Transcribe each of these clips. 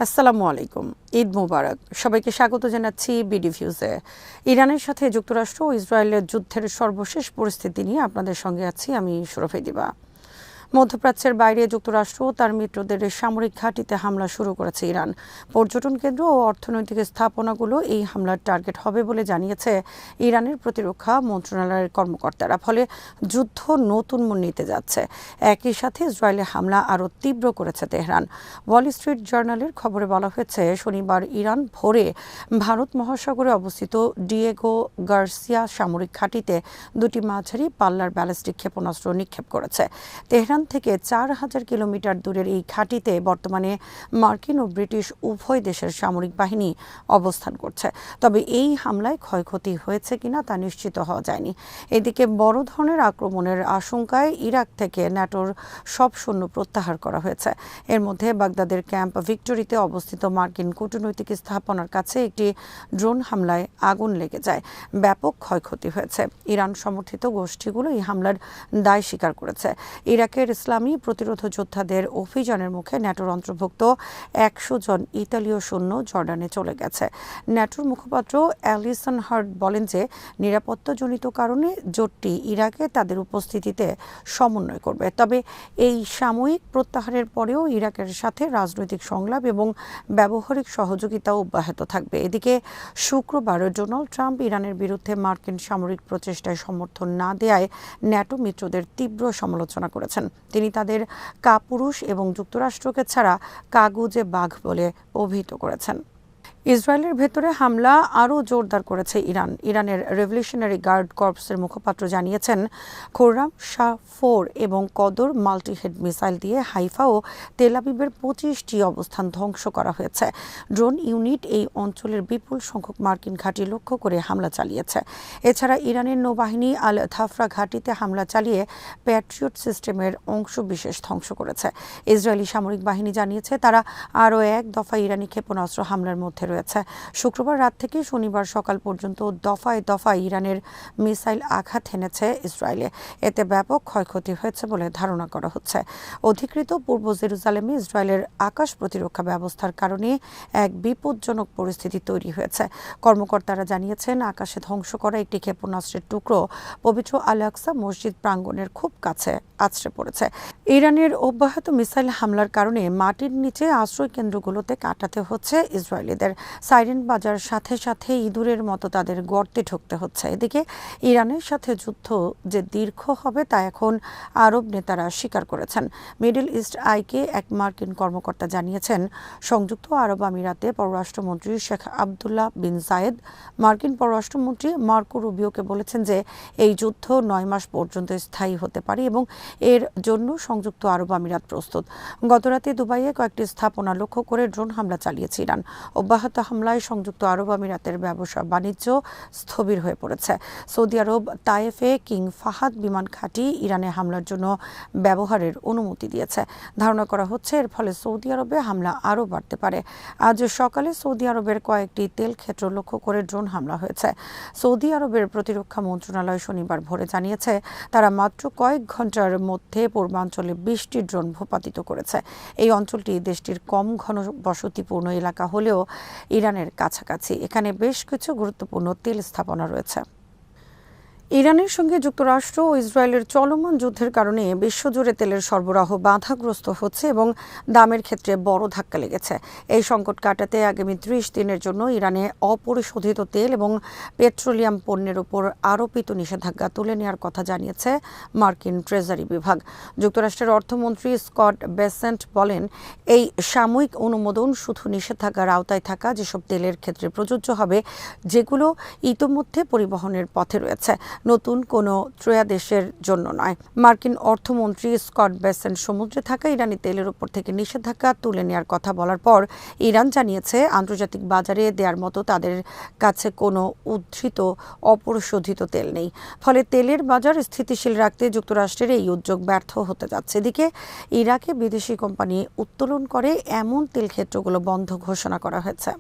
আসসালামু আলাইকুম। ঈদ মোবারক। সবাইকে স্বাগত জানাচ্ছি বিডি ভিউজে। ইরানের সাথে যুক্তরাষ্ট্র ও ইসরায়েলের যুদ্ধের সর্বশেষ পরিস্থিতি নিয়ে আপনাদের সঙ্গে আছি আমি সুরভি দিবা। মধ্যপ্রাচ্যের বাইরে যুক্তরাষ্ট্র তার মিত্রদের সামরিক ঘাঁটিতে হামলা শুরু করেছে ইরান। পর্যটন কেন্দ্র ও অর্থনৈতিক স্থাপনাগুলো এই হামলার টার্গেট হবে বলে জানিয়েছে ইরানের প্রতিরক্ষা মন্ত্রণালয়ের কর্মকর্তারা। ফলে যুদ্ধ নতুন মোড় নিতে যাচ্ছে। একই সাথে ইসরায়েলে হামলা আরও তীব্র করেছে তেহরান। ওয়াল স্ট্রিট জার্নালের খবরে বলা হয়েছে, শনিবার ইরান ভোরে ভারত মহাসাগরে অবস্থিত ডিয়েগো গার্সিয়া সামরিক ঘাঁটিতে দুটি মাঝারি পাল্লার ব্যালিস্টিক ক্ষেপণাস্ত্র নিক্ষেপ করেছে। তেহরান থেকে ৪,০০০ কিলোমিটার দূরের এই ঘাঁটিতে বর্তমানে মার্কিন ও ব্রিটিশ উভয় দেশের সামরিক বাহিনী অবস্থান করছে। তবে এই হামলায় ক্ষয়ক্ষতি হয়েছে কিনা তা নিশ্চিত হওয়া যায়নি। এদিকে বড় ধরনের আক্রমণের আশঙ্কায় ইরাক থেকে ন্যাটোর সব সৈন্য প্রত্যাহার করা হয়েছে। এর মধ্যে বাগদাদের ক্যাম্প ভিক্টোরিতে অবস্থিত মার্কিন কূটনৈতিক স্থাপনার কাছে একটি ড্রোন হামলায় আগুন লেগে যায়। ব্যাপক ক্ষয়ক্ষতি হয়েছে। ইরান সমর্থিত গোষ্ঠীগুলো এই হামলার দায় স্বীকার করেছে। ইরাকের ইসলামী প্রতিরোধ যোদ্ধাদের অভিযানের মুখে ন্যাটোর অন্তর্ভুক্ত ১০০ জন ইতালীয় সৈন্য জর্ডানে চলে গেছে। ন্যাটোর মুখপাত্র অ্যালিসন হার্ট বলেন যে নিরাপত্তাজনিত কারণে জোটটি ইরাকে তাদের উপস্থিতিতে সমন্বয় করবে। তবে এই সাময়িক প্রত্যাহারের পরেও ইরাকের সাথে রাজনৈতিক সংলাপ এবং ব্যবহারিক সহযোগিতা অব্যাহত থাকবে। এদিকে শুক্রবার ডোনাল্ড ট্রাম্প ইরানের বিরুদ্ধে মার্কিন সামরিক প্রচেষ্টায় সমর্থন না দেয়ায় ন্যাটো মিত্রদের তীব্র সমালোচনা করেছেন। তিনি তাদের কাপুরুষ এবং যুক্তরাষ্ট্রকে ছাড়া কাগুজে বাঘ বলে অভিহিত করেছেন। ইসরায়েলের ভেতরে হামলা আরও জোরদার করেছে ইরান। ইরানের রেভলিউশনারি গার্ড কর্পসের মুখপাত্র জানিয়েছেন, খোররাম শাহ 4 এবং কদর মাল্টিহেড মিসাইল দিয়ে হাইফা ও তেল আবিবের 25টি অবস্থান ধ্বংস করা হয়েছে। ড্রোন ইউনিট এই অঞ্চলের বিপুল সংখ্যক মার্কিন ঘাঁটি লক্ষ্য করে হামলা চালিয়েছে। এছাড়া ইরানের নৌবাহিনী আল ধাফরা ঘাঁটিতে হামলা চালিয়ে প্যাট্রিয়ট সিস্টেমের অংশ বিশেষ ধ্বংস করেছে। ইসরায়েলি সামরিক বাহিনী জানিয়েছে তারা আরও এক দফা ইরানি ক্ষেপণাস্ত্র হামলার মধ্যে রয়েছে। শুক্রবার রাত থেকে শনিবার সকাল পর্যন্ত দফায় দফায় ইরানের মিসাইল আঘাত হেনেছে ইসরায়েলে। এতে ব্যাপক ক্ষয়ক্ষতি হয়েছে বলে ধারণা করা হচ্ছে। অধিকৃত পূর্ব জেরুজালেমে ইসরায়েলের আকাশ প্রতিরক্ষা ব্যবস্থার কারণে এক বিপজ্জনক পরিস্থিতি তৈরি হয়েছে। কর্মকর্তারা জানিয়েছেন, আকাশে ধ্বংস করা একটি ক্ষেপণাস্ত্রের টুকরো পবিত্র আল আকসা মসজিদ প্রাঙ্গণের খুব কাছে আছড়ে পড়েছে। ইরানের অব্যাহত মিসাইল হামলার কারণে মাটির নিচে আশ্রয় কেন্দ্রগুলোতে কাটাতে হচ্ছে ইসরায়েলিদের। সাইরেন বাজার সাথে সাথে ইঁদুরের মতো তাদের গর্তে ঢুকতে হচ্ছে। এদিকে ইরানের সাথে যুদ্ধ যে দীর্ঘ হবে তা এখন আরব নেতারা স্বীকার করেছেন। মিডল ইস্ট আইকে এক মার্কিন কর্মকর্তা জানিয়েছেন, সংযুক্ত আরব আমিরাতে পররাষ্ট্রমন্ত্রী শেখ আবদুল্লাহ বিন জায়েদ মার্কিন পররাষ্ট্রমন্ত্রী মার্কো রুবিওকে বলেছেন যে এই যুদ্ধ ৯ মাস পর্যন্ত স্থায়ী হতে পারে এবং এর জন্য সংযুক্ত আরব আমিরাত প্রস্তুত। গতরাতে দুবাইয়ে কয়েকটি স্থাপনা লক্ষ্য করে ড্রোন হামলা চালিয়েছে ইরান। অব্যাহত হামলায় সংযুক্ত আরব আমিরাতের ব্যবসা বাণিজ্য স্থবির হয়ে পড়েছে। সৌদি আরব তায়েফে কিং ফাহাদ বিমান ঘাঁটি ইরানে হামলার জন্য ব্যবহারের অনুমতি দিয়েছে। ধারণা করা হচ্ছে এর ফলে সৌদি আরবে হামলা আরও বাড়তে পারে। আজ সকালে সৌদি আরবের কয়েকটি তেল ক্ষেত্র লক্ষ্য করে ড্রোন হামলা হয়েছে। সৌদি আরবের প্রতিরক্ষা মন্ত্রণালয় শনিবার ভোরে জানিয়েছে তারা মাত্র কয়েক ঘন্টার মধ্যে পূর্বাঞ্চলে 20টি ড্রোন ভূপাতিত করেছে। এই অঞ্চলটি দেশটির কম ঘনবসতিপূর্ণ এলাকা হলেও ইরানের কাছাকাছি। এখানে বেশ কিছু গুরুত্বপূর্ণ তেল স্থাপনা রয়েছে। ইরানের সঙ্গে যুক্তরাষ্ট্র ও ইসরায়েলের চলমান যুদ্ধের কারণে বিশ্বজুড়ে তেলের সরবরাহ বাধাগ্রস্ত হচ্ছে এবং দামের ক্ষেত্রে বড় ধাক্কা লেগেছে। এই সংকট কাটাতে আগামী 30 দিনের জন্য ইরানে অপরিশোধিত তেল এবং পেট্রোলিয়াম পণ্যের উপর আরোপিত নিষেধাজ্ঞা তুলে নেওয়ার কথা জানিয়েছে মার্কিন ট্রেজারি বিভাগ। যুক্তরাষ্ট্রের অর্থমন্ত্রী স্কট বেসেন্ট বলেন, এই সাময়িক অনুমোদন শুধু নিষেধাজ্ঞার আওতায় থাকা যেসব তেলের ক্ষেত্রে প্রযোজ্য হবে যেগুলো ইতোমধ্যে পরিবহনের পথে রয়েছে, নতুন কোনো ত্রয়োদেশের জন্য নয়। মার্কিন অর্থমন্ত্রী স্কট বেসেন্ট সমুদ্রে থাকা ইরানি তেলের উপর থেকে নিষেধাজ্ঞা তুলে নেওয়ার কথা বলার পর ইরান জানিয়েছে আন্তর্জাতিক বাজারে দেওয়ার মতো তাদের কাছে কোনো উদ্ধৃত অপরিশোধিত তেল নেই। ফলে তেলের বাজার স্থিতিশীল রাখতে যুক্তরাষ্ট্রের এই উদ্যোগ ব্যর্থ হতে যাচ্ছে। এদিকে ইরাকে বিদেশি কোম্পানি উত্তোলন করে এমন তেল ক্ষেত্রগুলো বন্ধ ঘোষণা করা হয়েছে।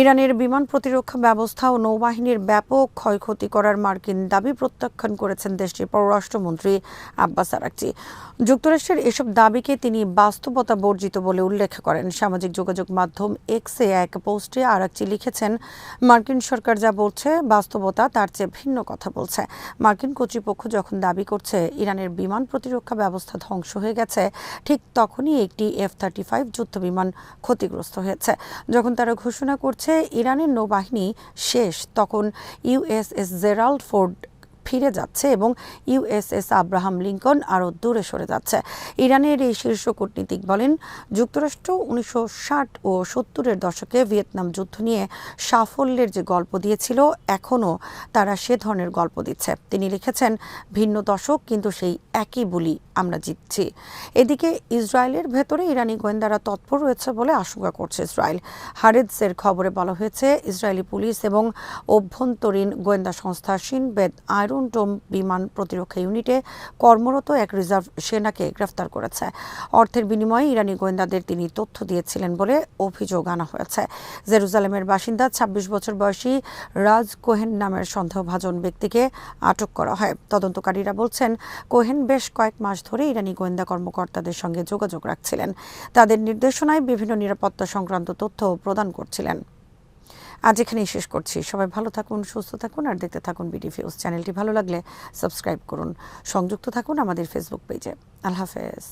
ইরানের বিমান প্রতিরক্ষা ব্যবস্থা ও নৌবাহিনীর ব্যাপক ক্ষয়ক্ষতি করার মার্কিন দাবি প্রত্যাখ্যান করেছেন দেশটির পররাষ্ট্রমন্ত্রী আব্বাস আরাকচি। যুক্তরাষ্ট্রের এসব দাবিকে তিনি বাস্তবতা বর্জিত বলে উল্লেখ করেন। সামাজিক যোগাযোগ মাধ্যম এক্সে এক পোস্টে আরাকচি লিখেছেন, মার্কিন সরকার যা বলছে বাস্তবতা তার চেয়ে ভিন্ন কথা বলছে। মার্কিন কর্তৃপক্ষ যখন দাবি করছে ইরানের বিমান প্রতিরক্ষা ব্যবস্থা ধ্বংস হয়ে গেছে, ঠিক তখনই একটি F-35 যুদ্ধবিমান ক্ষতিগ্রস্ত হয়েছে। যখন তারা ঘোষণা করছে ইরানের নৌবাহিনী শেষ, তখন USS জেরাল্ড ফোর্ড ফিরে যাচ্ছে এবং USS আব্রাহাম লিঙ্কন আরও দূরে সরে যাচ্ছে। ইরানের এই শীর্ষ কূটনীতিক বলেন, যুক্তরাষ্ট্র 1960 ও 70-এর দশকে ভিয়েতনাম যুদ্ধ নিয়ে সাফল্যের যে গল্প দিয়েছিল, এখনও তারা সে ধরনের গল্প দিচ্ছে। তিনি লিখেছেন, ভিন্ন দশক কিন্তু সেই একই বলি আমরা জিতছি। এদিকে ইসরায়েলের ভেতরে ইরানি গোয়েন্দারা তৎপর রয়েছে বলে আশঙ্কা করছে ইসরায়েল। হারেদসের খবরে বলা হয়েছে, ইসরায়েলি পুলিশ এবং অভ্যন্তরীণ গোয়েন্দা সংস্থা শিনবেদ আয়রন ডোম বিমান প্রতিরক্ষা ইউনিটে কর্মরত এক রিজার্ভ সেনাকে গ্রেফতার করেছে। অর্থের বিনিময়ে ইরানি গোয়েন্দাদের তিনি তথ্য দিয়েছিলেন বলে অভিযোগ আনা হয়েছে। জেরুজালেমের বাসিন্দা 26 বছর বয়সী রাজ কোহেন নামের সন্দেহভাজন ব্যক্তিকে আটক করা হয়। তদন্তকারীরা বলছেন, কোহেন বেশ কয়েক মাস ধরে ইরানি গোয়েন্দা কর্মকর্তাদের সঙ্গে যোগাযোগ রাখছিলেন। তাদের নির্দেশনায় বিভিন্ন নিরাপত্তা সংক্রান্ত তথ্য প্রদান করছিলেন। আজ এখানেই শেষ করছি। সবাই ভালো থাকুন, সুস্থ থাকুন আর দেখতে থাকুন বিডিভিউজ। চ্যানেলটি ভালো লাগলে সাবস্ক্রাইব করুন। সংযুক্ত থাকুন আমাদের ফেসবুক পেজে। আল্লাহ হাফেজ।